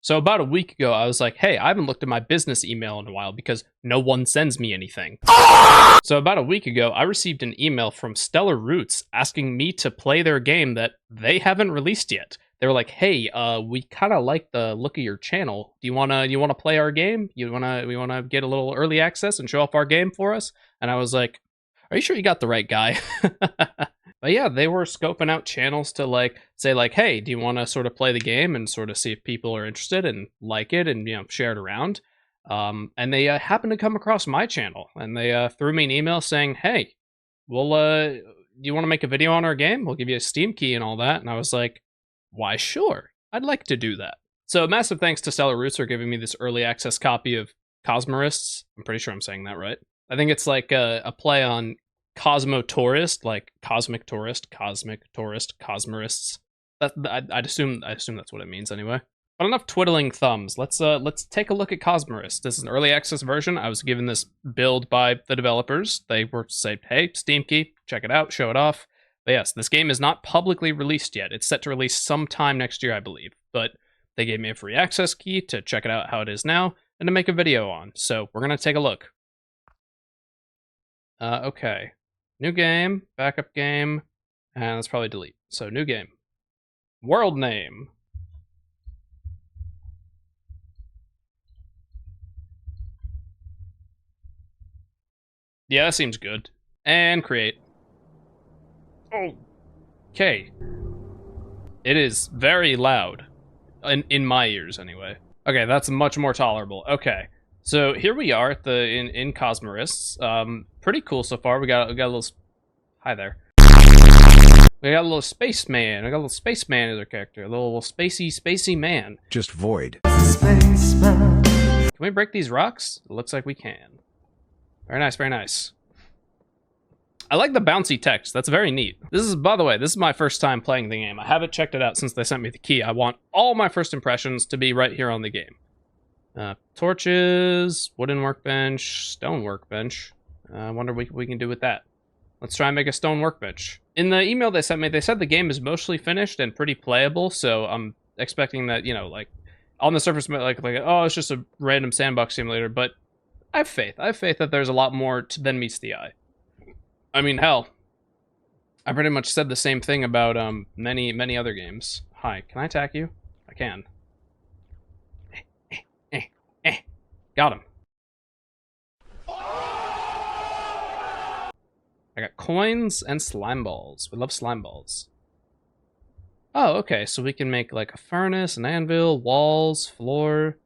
So about a week ago, I was like, hey, I haven't looked at my business email in a while because no one sends me anything. So about a week ago, I received an email from Stellar Roots asking me to play their game that they haven't released yet. They were like, hey, we kind of like the look of your channel. Do you wanna play our game? We wanna get a little early access and show off our game for us? And I was like, are you sure you got the right guy? But yeah, they were scoping out channels to like say like, hey, do you want to sort of play the game and sort of see if people are interested and like it and share it around. And they happened to come across my channel and they threw me an email saying, hey, well, do you want to make a video on our game? We'll give you a Steam key and all that. And I was like, why, sure, I'd like to do that. So massive thanks to Stellar Roots for giving me this early access copy of Cosmorists. I'm pretty sure I'm saying that right. I think it's like a play on Cosmo Tourist, like Cosmic Tourist, Cosmorists. I'd assume that's what it means anyway. But enough twiddling thumbs. Let's take a look at Cosmorist. This is an early access version. I was given this build by the developers. They were saying, hey, Steam key, check it out, show it off. But yes, this game is not publicly released yet. It's set to release sometime next year, I believe. But they gave me a free access key to check it out how it is now and to make a video on. So we're gonna take a look. Okay. New game, backup game, and let's probably delete. So new game. World name. Yeah, that seems good. And create. Okay. It is very loud. In my ears, anyway. Okay, that's much more tolerable. Okay. So here we are at in Cosmorists. Pretty cool so far. We got a little. Hi there. We got a little spaceman. We got a little spaceman as our character. A little spacey man. Just void. Can we break these rocks? It looks like we can. Very nice, very nice. I like the bouncy text. That's very neat. This is, by the way, this is my first time playing the game. I haven't checked it out since they sent me the key. I want all my first impressions to be right here on the game. Torches, wooden workbench, stone workbench. I wonder what we can do with that. Let's try and make a stone workbench. In the email they sent me, they said the game is mostly finished and pretty playable, so I'm expecting that, like, on the surface, like oh, it's just a random sandbox simulator, but I have faith. I have faith that there's a lot more than meets the eye. I mean, hell, I pretty much said the same thing about many other games. Hi, can I attack you? I can. Got him. I got coins and slime balls. We love slime balls. Oh, okay, so we can make like a furnace, an anvil, walls, floor,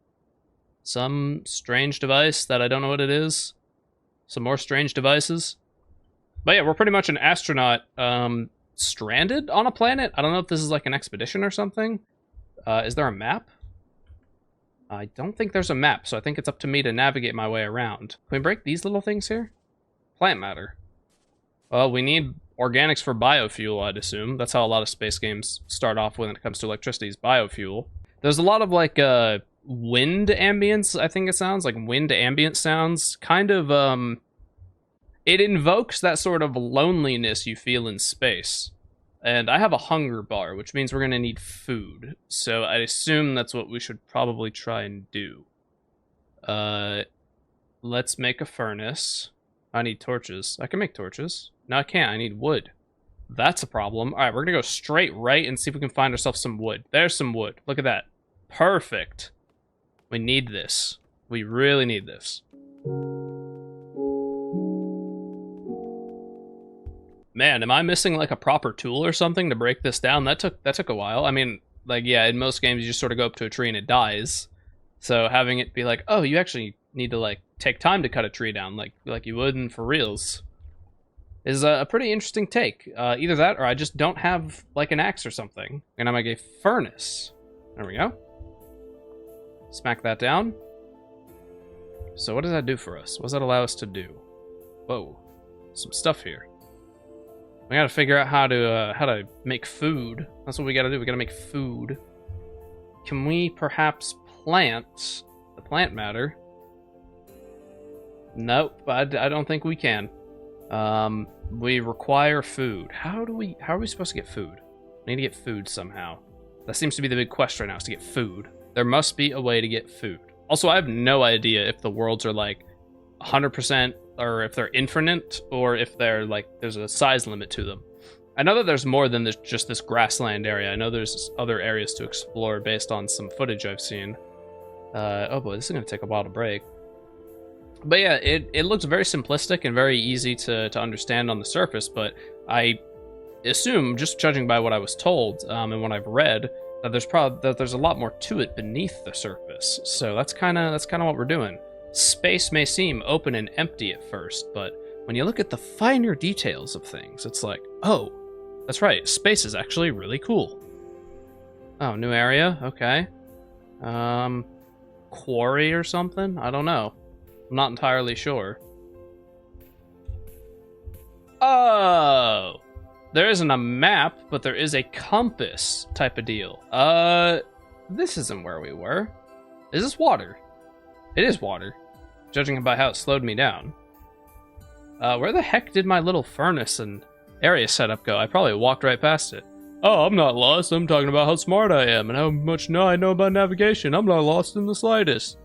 some strange device that I don't know what it is. Some more strange devices. But yeah, we're pretty much an astronaut stranded on a planet. I don't know if this is like an expedition or something. Is there a map? I don't think there's a map, so I think it's up to me to navigate my way around. Can we break these little things here? Plant matter. Well, we need organics for biofuel, I'd assume. That's how a lot of space games start off when it comes to electricity, is biofuel. There's a lot of, like, wind ambience, I think it sounds. Like, wind ambient sounds. Kind of, it invokes that sort of loneliness you feel in space. And I have a hunger bar, which means we're going to need food. So I assume that's what we should probably try and do. Let's make a furnace. I need torches. I can make torches. No, I can't. I need wood. That's a problem. All right, we're going to go straight right and see if we can find ourselves some wood. There's some wood. Look at that. Perfect. We need this. We really need this. Man, am I missing like a proper tool or something to break this down? That took a while. I mean, like, yeah, in most games you just sort of go up to a tree and it dies. So having it be like, oh, you actually need to like take time to cut a tree down, like you would in for reals, is a pretty interesting take. Either that or I just don't have like an axe or something. And I make a furnace. There we go. Smack that down. So what does that do for us? What does that allow us to do? Whoa, some stuff here. We gotta figure out how to make food. That's what we gotta do. We gotta make food. Can we perhaps plant the plant matter? Nope, I don't think we can. We require food. How are we supposed to get food? We need to get food somehow. That seems to be the big question right now, is to get food. There must be a way to get food. Also, I have no idea if the worlds are like 100% or if they're infinite or if they're like there's a size limit to them. I know that there's more than this, just this grassland area. I know there's other areas to explore based on some footage I've seen. Oh boy, this is going to take a while to break. But yeah, it looks very simplistic and very easy to understand on the surface, but I assume, just judging by what I was told and what I've read, that there's a lot more to it beneath the surface. So that's kind of what we're doing. Space may seem open and empty at first, but when you look at the finer details of things, it's like, oh, that's right, space is actually really cool. Oh, new area, okay. Quarry or something? I don't know. I'm not entirely sure. Oh! There isn't a map, but there is a compass type of deal. This isn't where we were. Is this water? It is water, judging by how it slowed me down. Where the heck did my little furnace and area setup go? I probably walked right past it. Oh, I'm not lost. I'm talking about how smart I am and how much I know about navigation. I'm not lost in the slightest.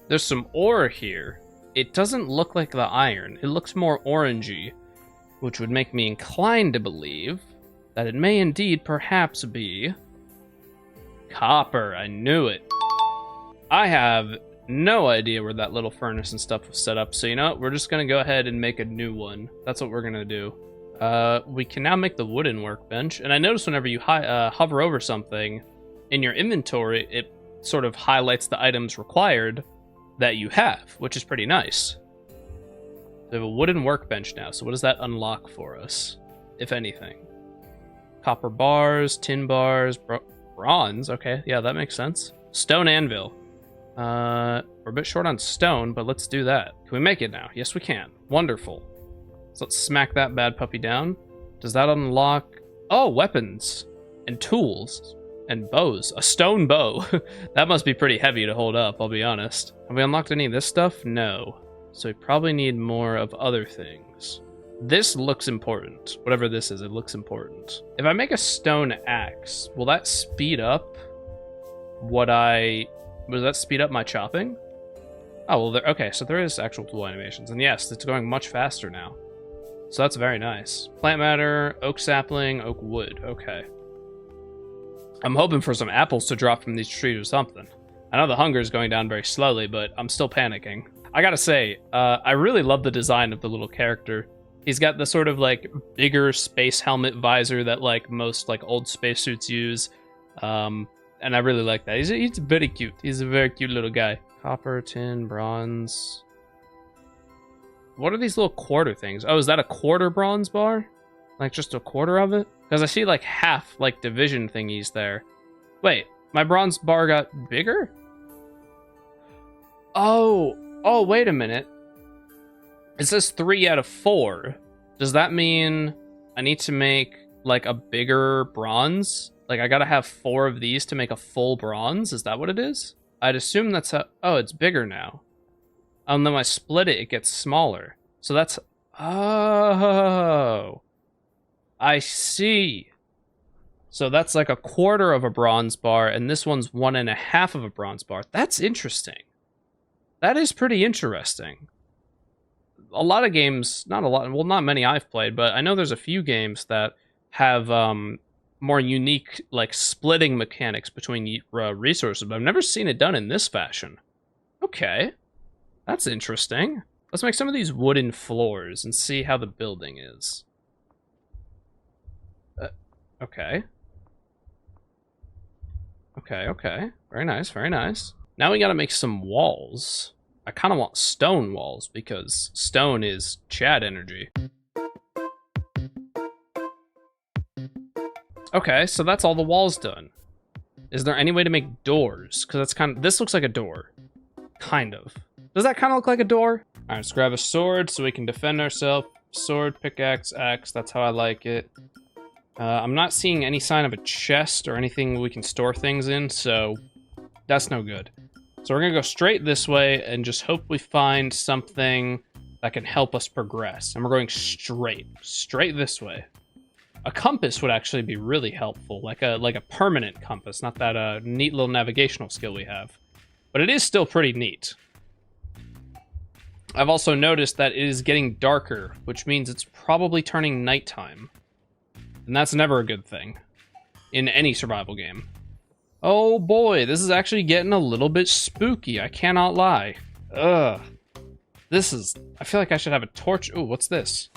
There's some ore here. It doesn't look like the iron. It looks more orangey, which would make me inclined to believe that it may indeed perhaps be copper. I knew it. I have no idea where that little furnace and stuff was set up, so you know what? We're just going to go ahead and make a new one. That's what we're going to do. We can now make the wooden workbench, and I notice whenever you hover over something in your inventory, it sort of highlights the items required that you have, which is pretty nice. We have a wooden workbench now, so what does that unlock for us, if anything? Copper bars, tin bars, bronze, okay, yeah, that makes sense. Stone anvil. We're a bit short on stone, but let's do that. Can we make it now? Yes, we can. Wonderful. So let's smack that bad puppy down. Does that unlock... Oh, weapons and tools and bows. A stone bow. That must be pretty heavy to hold up, I'll be honest. Have we unlocked any of this stuff? No. So we probably need more of other things. This looks important. Whatever this is, it looks important. If I make a stone axe, will that speed up what Will that speed up my chopping? Oh, well, okay, so there is actual tool animations. And yes, it's going much faster now. So that's very nice. Plant matter, oak sapling, oak wood. Okay. I'm hoping for some apples to drop from these trees or something. I know the hunger is going down very slowly, but I'm still panicking. I gotta say, I really love the design of the little character. He's got the sort of like bigger space helmet visor that like most like old spacesuits use. And I really like that. He's very cute. He's a very cute little guy. Copper, tin, bronze. What are these little quarter things? Oh, is that a quarter bronze bar? Like just a quarter of it? Because I see like half like division thingies there. Wait, my bronze bar got bigger? Oh, wait a minute. It says 3 out of 4. Does that mean I need to make like a bigger bronze? Like I gotta have 4 of these to make a full bronze? Is that what it is? I'd assume that's how... Oh, it's bigger now. And then when I split it, it gets smaller. So that's... Oh. I see. So that's like a quarter of a bronze bar, and this one's 1.5 of a bronze bar. That's interesting. That is pretty interesting. A lot of games, not a lot, well, not many I've played, but I know there's a few games that have more unique, like, splitting mechanics between resources, but I've never seen it done in this fashion. Okay. That's interesting. Let's make some of these wooden floors and see how the building is. Okay. Okay. Very nice, very nice. Now we gotta make some walls. I kind of want stone walls because stone is Chad energy. Okay, so that's all the walls done. Is there any way to make doors? Because that's kind of... This looks like a door. Kind of. Does that kind of look like a door? Alright, let's grab a sword so we can defend ourselves. Sword, pickaxe, axe. That's how I like it. I'm not seeing any sign of a chest or anything we can store things in, so that's no good. So we're going to go straight this way and just hope we find something that can help us progress. And we're going straight this way. A compass would actually be really helpful, like a permanent compass, not that neat little navigational skill we have. But it is still pretty neat. I've also noticed that it is getting darker, which means it's probably turning nighttime. And that's never a good thing in any survival game. Oh boy, this is actually getting a little bit spooky, I cannot lie. Ugh. I feel like I should have a torch. Ooh, what's this?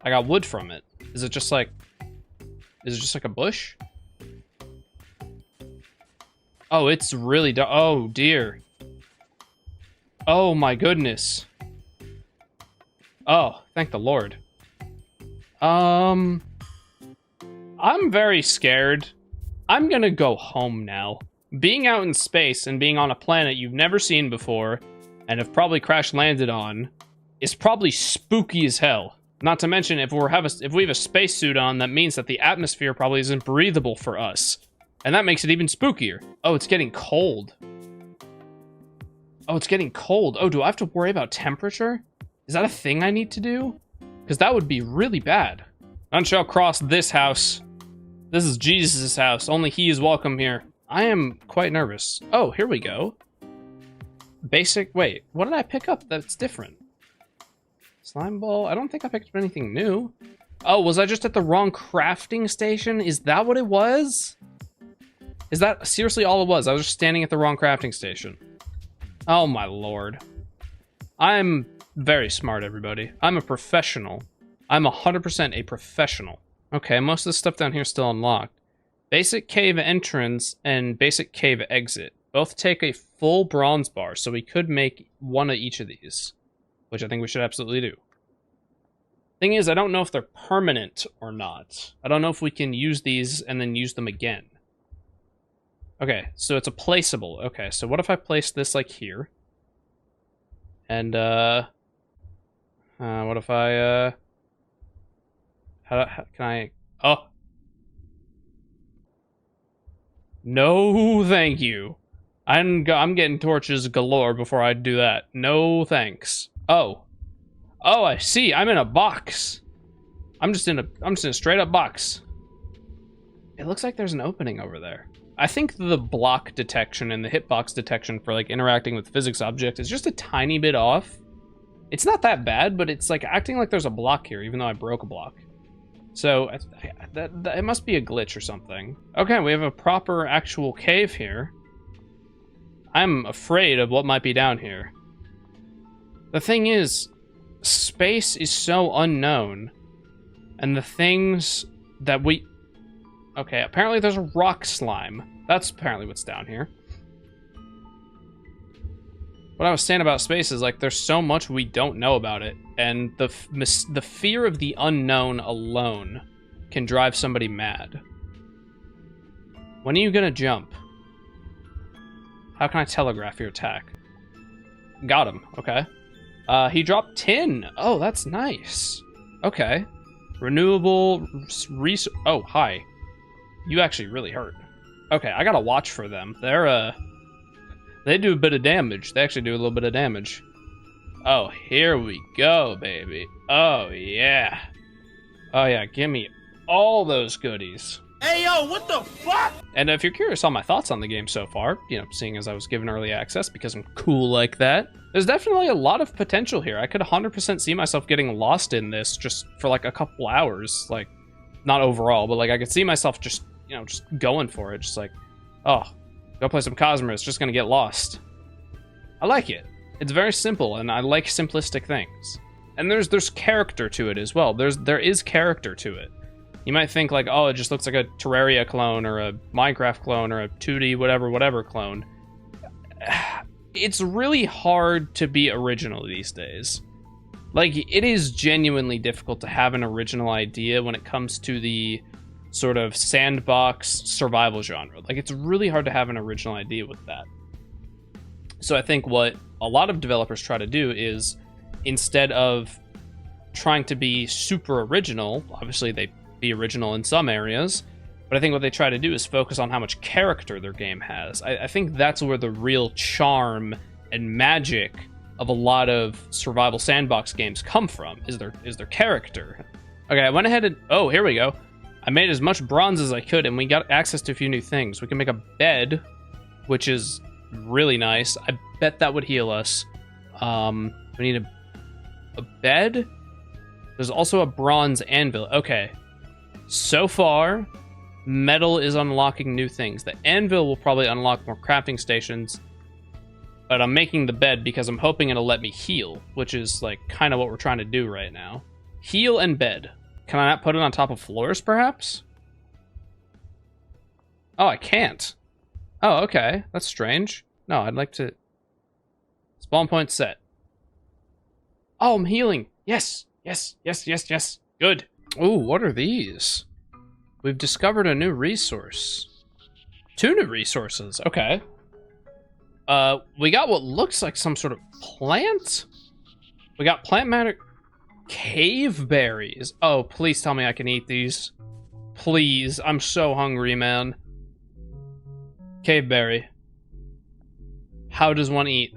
I got wood from it. Is it just like a bush? Oh, it's really dark. Oh dear. Oh my goodness. Oh, thank the Lord. I'm very scared. I'm gonna go home now. Being out in space and being on a planet you've never seen before and have probably crash landed on is probably spooky as hell. Not to mention, if we have a spacesuit on, that means that the atmosphere probably isn't breathable for us. And that makes it even spookier. Oh, it's getting cold. Oh, it's getting cold. Oh, do I have to worry about temperature? Is that a thing I need to do? Because that would be really bad. None shall cross this house. This is Jesus' house. Only he is welcome here. I am quite nervous. Oh, here we go. Basic, wait, what did I pick up that's different? Slime ball? I don't think I picked up anything new. Oh, was I just at the wrong crafting station? Is that what it was? Is that seriously all it was? I was just standing at the wrong crafting station. Oh my lord. I'm very smart, everybody. I'm a professional. I'm 100% a professional. Okay, most of the stuff down here is still unlocked. Basic cave entrance and basic cave exit. Both take a full bronze bar, so we could make one of each of these, which I think we should absolutely do. Thing is, I don't know if they're permanent or not. I don't know if we can use these and then use them again. Okay, so it's a placeable. Okay, so what if I place this like here? And what if I how can I? Oh, no, thank you. I'm getting torches galore before I do that. No thanks. Oh, I see. I'm in a box. I'm just in a straight up box. It looks like there's an opening over there. I think the block detection and the hitbox detection for like interacting with physics objects is just a tiny bit off. It's not that bad, but it's like acting like there's a block here, even though I broke a block. So it must be a glitch or something. Okay, we have a proper actual cave here. I'm afraid of what might be down here. The thing is, space is so unknown, and the things that we... Okay, apparently there's a rock slime. That's apparently what's down here. What I was saying about space is, like, there's so much we don't know about it, and the fear of the unknown alone can drive somebody mad. When are you gonna jump? How can I telegraph your attack? Got him, okay. He dropped tin. Oh, that's nice. Okay. Renewable resource. Oh, hi. You actually really hurt. Okay, I gotta watch for them. They do a bit of damage. They actually do a little bit of damage. Oh, here we go, baby. Oh, yeah. Oh, yeah, give me all those goodies. Hey, yo, what the fuck? And if you're curious on my thoughts on the game so far, you know, seeing as I was given early access because I'm cool like that, there's definitely a lot of potential here. I could 100% see myself getting lost in this just for like a couple hours. Like, not overall, but like I could see myself just, you know, just going for it. Just like, oh, go play some Cosmos, just gonna get lost. I like it. It's very simple, and I like simplistic things. And there's character to it as well. There is character to it. You might think like, oh, it just looks like a Terraria clone or a Minecraft clone or a 2D whatever clone. It's really hard to be original these days. Like, it is genuinely difficult to have an original idea when it comes to the sort of sandbox survival genre. Like, it's really hard to have an original idea with that. So I think what a lot of developers try to do is, instead of trying to be super original, obviously they be original in some areas, but I think what they try to do is focus on how much character their game has. I think that's where the real charm and magic of a lot of survival sandbox games come from, is their character. Okay, I went ahead and... Oh, here we go. I made as much bronze as I could, and we got access to a few new things. We can make a bed, which is really nice. I bet that would heal us. We need a bed. There's also a bronze anvil. Okay. So far, metal is unlocking new things. The anvil will probably unlock more crafting stations. But I'm making the bed because I'm hoping it'll let me heal, which is like kind of what we're trying to do right now. Heal and bed. Can I not put it on top of floors, perhaps? Oh, I can't. Oh, okay. That's strange. No, I'd like to... Spawn point set. Oh, I'm healing. Yes. Yes. Yes. Yes. Yes. Good. Ooh, what are these? We've discovered a new resource. 2 new resources. Okay. We got what looks like some sort of plant. We got plant matter... Cave berries. Oh, please tell me I can eat these. Please. I'm so hungry, man. Cave berry. How does one eat?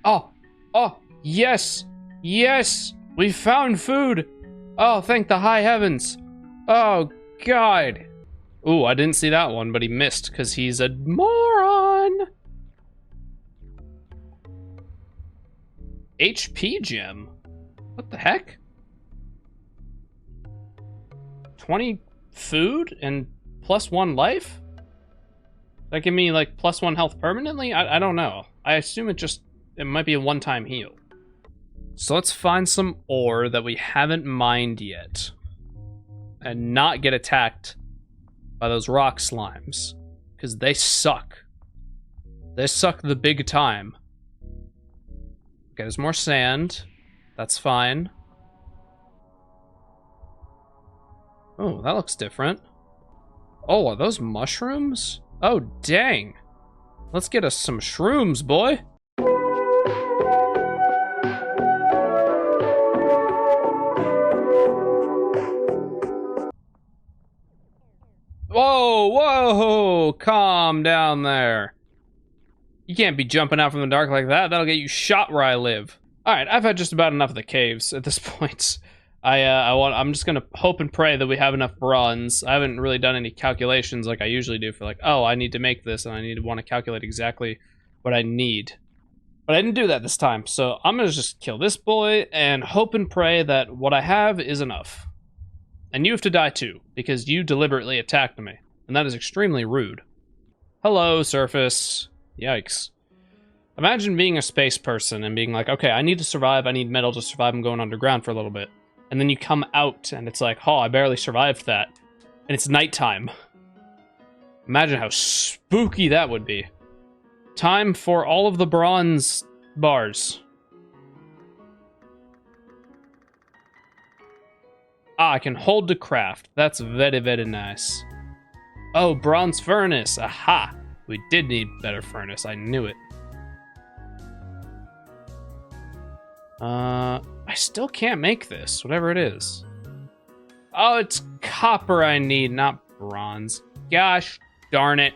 Oh. Oh. Yes. Yes. We found food. Oh, thank the high heavens. Oh, God. Ooh, I didn't see that one, but he missed because he's a moron. HP gem? What the heck? 20 food and +1 life? That give me like +1 health permanently? I don't know. I assume it might be a one-time heal. So let's find some ore that we haven't mined yet. And not get attacked by those rock slimes, because they suck. They suck the big time. Okay, there's more sand. That's fine. Oh, that looks different. Oh, are those mushrooms? Oh, dang. Let's get us some shrooms, boy. Whoa, whoa, calm down there. You can't be jumping out from the dark like that. That'll get you shot where I live. All right, I've had just about enough of the caves at this point. I'm just gonna hope and pray that we have enough bronze. I haven't really done any calculations like I usually do for like, oh, I need to make this and I need to want to calculate exactly what I need. But I didn't do that this time, so I'm gonna just kill this boy and hope and pray that what I have is enough. And you have to die too, because you deliberately attacked me. And that is extremely rude. Hello, surface. Yikes. Imagine being a space person and being like, okay, I need to survive, I need metal to survive, I'm going underground for a little bit. And then you come out and it's like, oh, I barely survived that. And it's nighttime. Imagine how spooky that would be. Time for all of the bronze bars. Ah, I can hold to craft. That's very, very nice. Oh, bronze furnace. Aha! We did need better furnace. I knew it. I still can't make this, whatever it is. Oh, it's copper I need, not bronze. Gosh darn it.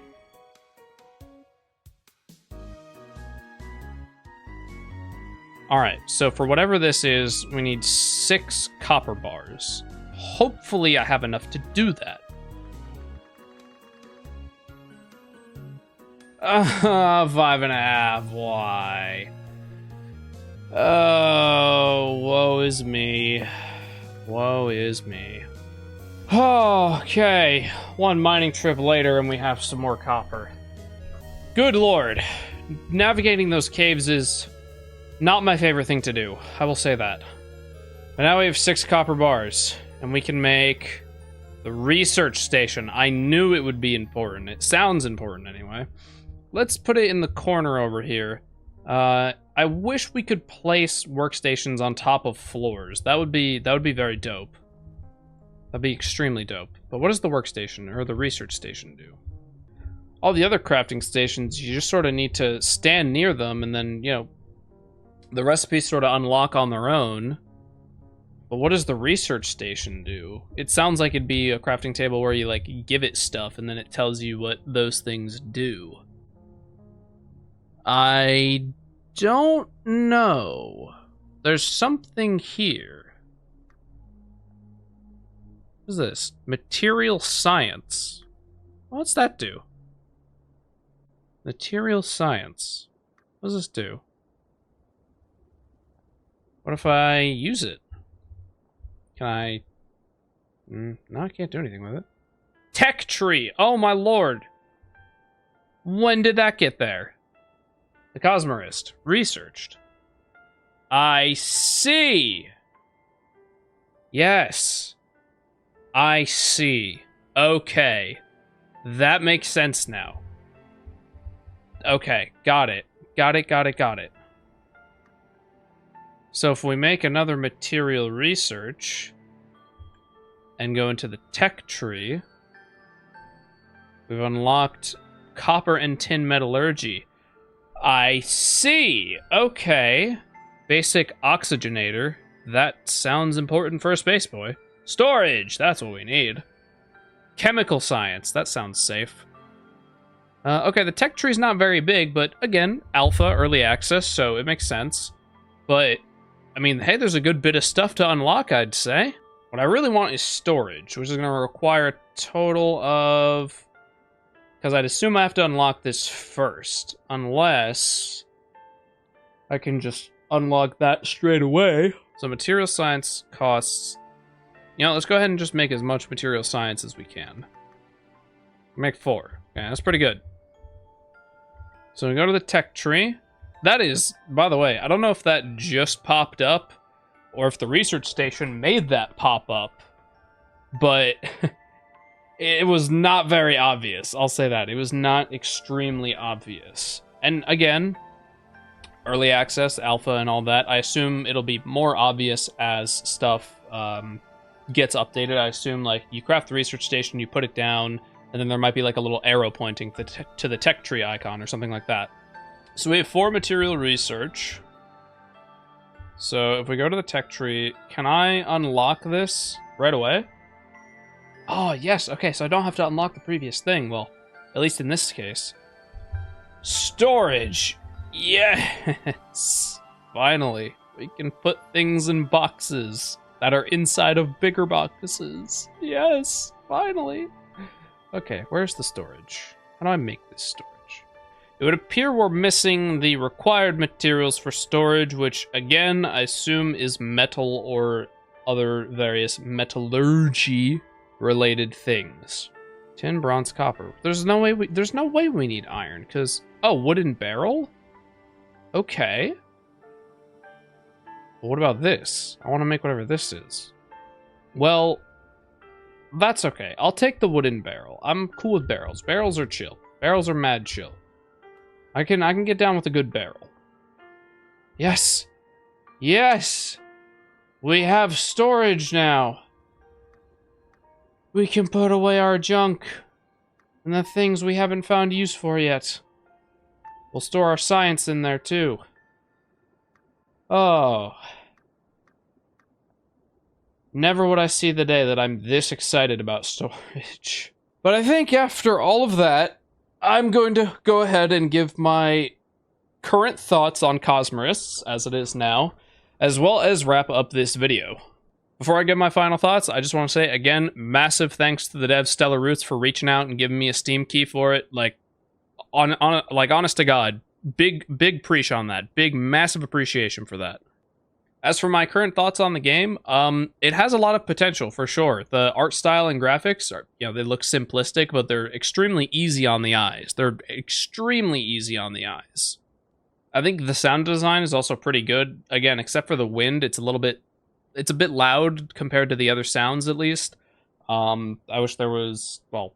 Alright, so for whatever this is, we need 6 copper bars. Hopefully I have enough to do that. 5.5, why? Oh, woe is me. Woe is me. Oh, okay. 1 mining trip later and we have some more copper. Good lord. Navigating those caves is not my favorite thing to do. I will say that. But now we have 6 copper bars. And we can make the research station. I knew it would be important. It sounds important anyway. Let's put it in the corner over here. I wish we could place workstations on top of floors. That would be very dope. That'd be extremely dope. But what does the workstation or the research station do? All the other crafting stations, you just sort of need to stand near them and then, you know, the recipes sort of unlock on their own. But what does the research station do? It sounds like it'd be a crafting table where you, like, give it stuff and then it tells you what those things do. I don't know. There's something here. What is this? Material science. What's that do? Material science. What does this do? What if I use it? Can I... No, I can't do anything with it. Tech tree! Oh my lord! When did that get there? The Cosmorist. Researched. I see! Yes. I see. Okay. That makes sense now. Okay, got it. Got it. So if we make another material research and go into the tech tree, we've unlocked copper and tin metallurgy. I see. Okay. Basic oxygenator. That sounds important for a space boy. Storage. That's what we need. Chemical science. That sounds safe. Okay, the tech tree's not very big, but again, alpha, early access, so it makes sense. But, I mean, hey, there's a good bit of stuff to unlock, I'd say. What I really want is storage, which is going to require a total of... Because I'd assume I have to unlock this first, unless I can just unlock that straight away. So material science costs... You know, let's go ahead and just make as much material science as we can. Make 4. Okay, that's pretty good. So we go to the tech tree. That is, by the way, I don't know if that just popped up or if the research station made that pop up, but it was not very obvious. I'll say that. It was not extremely obvious. And again, early access, alpha, and all that. I assume it'll be more obvious as stuff gets updated. I assume, like, you craft the research station, you put it down, and then there might be like a little arrow pointing to the tech tree icon or something like that. So we have 4 material research. So if we go to the tech tree, can I unlock this right away? Oh, yes. Okay, so I don't have to unlock the previous thing. Well, at least in this case. Storage. Yes. Finally, we can put things in boxes that are inside of bigger boxes. Yes, finally. Okay, where's the storage? How do I make this storage? It would appear we're missing the required materials for storage, which, again, I assume is metal or other various metallurgy-related things. Tin, bronze, copper. There's no way we need iron, because... Oh, wooden barrel? Okay. Well, what about this? I want to make whatever this is. Well... That's okay. I'll take the wooden barrel. I'm cool with barrels. Barrels are chill. Barrels are mad chill. I can get down with a good barrel. Yes. Yes. We have storage now. We can put away our junk and the things we haven't found use for yet. We'll store our science in there too. Oh. Never would I see the day that I'm this excited about storage. But I think after all of that, I'm going to go ahead and give my current thoughts on Cosmorists, as it is now, as well as wrap up this video. Before I give my final thoughts, I just want to say, again, massive thanks to the dev Stellar Roots for reaching out and giving me a Steam key for it. Like, honest to God, big preach on that. Big, massive appreciation for that. As for my current thoughts on the game, it has a lot of potential, for sure. The art style and graphics are, you know, they look simplistic, but they're extremely easy on the eyes. I think the sound design is also pretty good. Again, except for the wind, it's a bit loud compared to the other sounds, at least. I wish there was, well,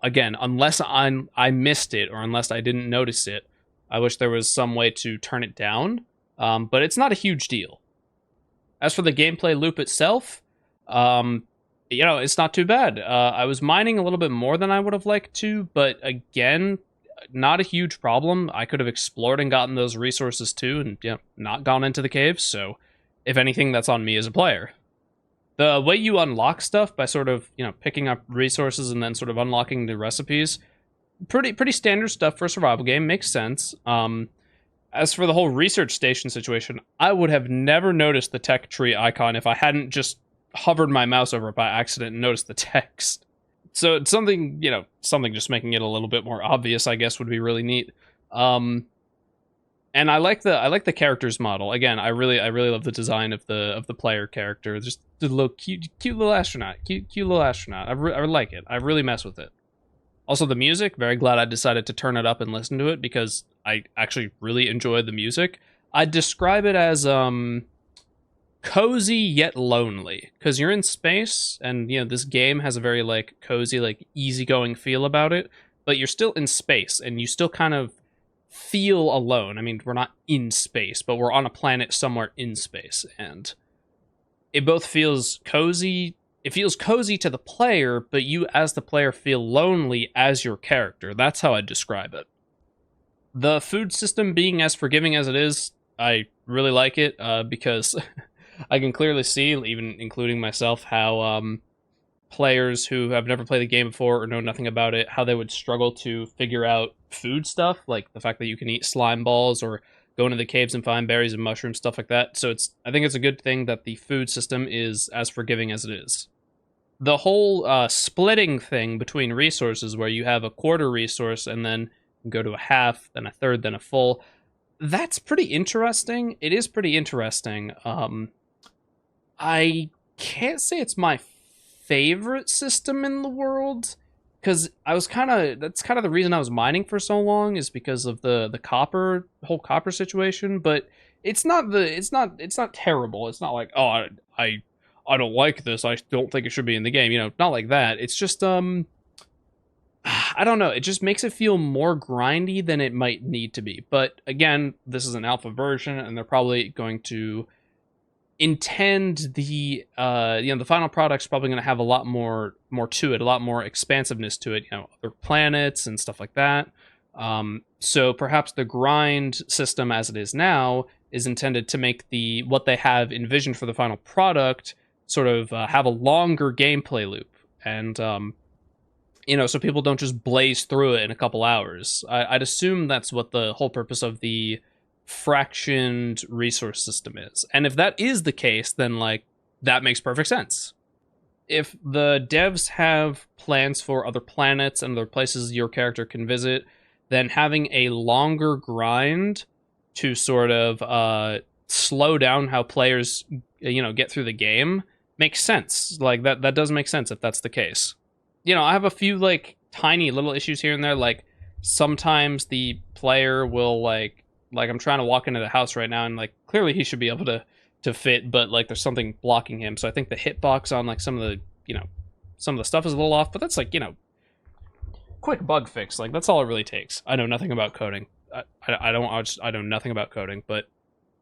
again, unless I missed it, or unless I didn't notice it, I wish there was some way to turn it down. But it's not a huge deal. As for the gameplay loop itself, you know, it's not too bad. I was mining a little bit more than I would have liked to, but again, not a huge problem. I could have explored and gotten those resources too, and, you know, not gone into the caves, so if anything, that's on me as a player. The way you unlock stuff by sort of, you know, picking up resources and then sort of unlocking the recipes, pretty standard stuff for a survival game, makes sense. As for the whole research station situation, I would have never noticed the tech tree icon if I hadn't just hovered my mouse over it by accident and noticed the text. So it's something, something just making it a little bit more obvious, I guess, would be really neat. And I like the characters model. Again, I really love the design of the player character. Just the little cute little astronaut, cute little astronaut. I like it. I really mess with it. Also, the music. Very glad I decided to turn it up and listen to it because I actually really enjoy the music. I'd describe it as cozy yet lonely, because you're in space and this game has a very like cozy, like easygoing feel about it, but you're still in space and you still kind of feel alone. I mean, we're not in space, but we're on a planet somewhere in space, and it both feels cozy. It feels cozy to the player, but you as the player feel lonely as your character. That's how I'd describe it. The food system being as forgiving as it is, I really like it because I can clearly see, even including myself, how players who have never played the game before or know nothing about it, how they would struggle to figure out food stuff, like the fact that you can eat slime balls or go into the caves and find berries and mushrooms, stuff like that. So I think it's a good thing that the food system is as forgiving as it is. The whole splitting thing between resources, where you have a quarter resource and then go to a half, then a third, then a full, that's pretty interesting. It is pretty interesting. I can't say it's my favorite system in the world, because that's kind of the reason I was mining for so long, is because of the whole copper situation. But it's not terrible. It's not like, oh, I don't like this, I don't think it should be in the game, not like that. It's just I don't know, it just makes it feel more grindy than it might need to be. But again, this is an alpha version and they're probably going to intend the the final product's probably going to have a lot more to it, a lot more expansiveness to it, other planets and stuff like that. So perhaps the grind system as it is now is intended to make what they have envisioned for the final product sort of have a longer gameplay loop, and so people don't just blaze through it in a couple hours. I'd assume that's what the whole purpose of the fractioned resource system is. And if that is the case, then like that makes perfect sense. If the devs have plans for other planets and other places your character can visit, then having a longer grind to sort of slow down how players get through the game makes sense. Like that does make sense if that's the case. I have a few like tiny little issues here and there. Like sometimes the player will like I'm trying to walk into the house right now and like clearly he should be able to fit, but like there's something blocking him. So I think the hitbox on like some of the stuff is a little off, but that's like, quick bug fix. Like that's all it really takes. I know nothing about coding. I know nothing about coding, but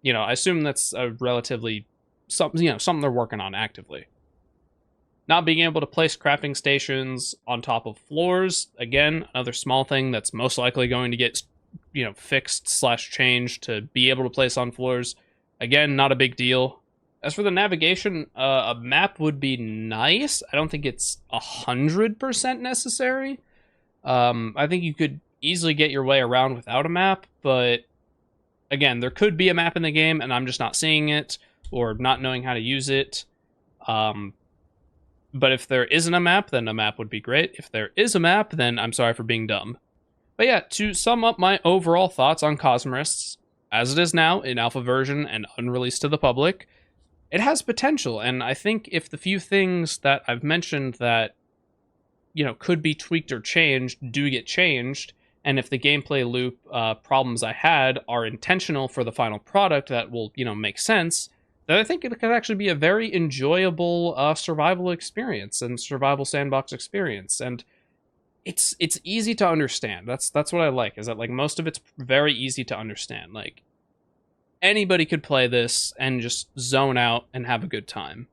I assume that's a relatively something they're working on actively. Not being able to place crafting stations on top of floors, again, another small thing that's most likely going to get fixed / changed to be able to place on floors. Again, not a big deal. As for the navigation, a map would be nice. I don't think it's 100% necessary. I think you could easily get your way around without a map, but again, there could be a map in the game and I'm just not seeing it or not knowing how to use it. But if there isn't a map, then a map would be great. If there is a map, then I'm sorry for being dumb. But yeah, to sum up my overall thoughts on Cosmorists, as it is now in alpha version and unreleased to the public, it has potential. And I think if the few things that I've mentioned that, could be tweaked or changed do get changed, and if the gameplay loop problems I had are intentional for the final product that will, make sense, then I think it could actually be a very enjoyable survival experience and survival sandbox experience. And it's easy to understand. That's what I like, is that like most of it's very easy to understand. Like anybody could play this and just zone out and have a good time.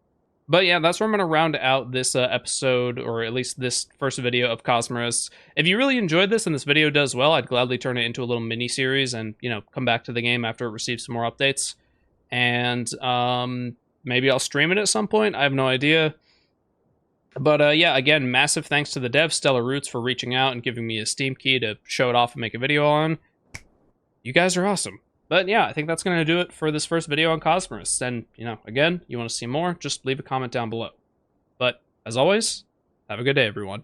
But yeah, that's where I'm going to round out this episode, or at least this first video of Cosmos. If you really enjoyed this and this video does well, I'd gladly turn it into a little mini-series and, come back to the game after it receives some more updates. And maybe I'll stream it at some point. I have no idea. But yeah, again, massive thanks to the dev, Stellar Roots, for reaching out and giving me a Steam key to show it off and make a video on. You guys are awesome. But yeah, I think that's going to do it for this first video on Cosmos. And, again, you want to see more, just leave a comment down below. But, as always, have a good day, everyone.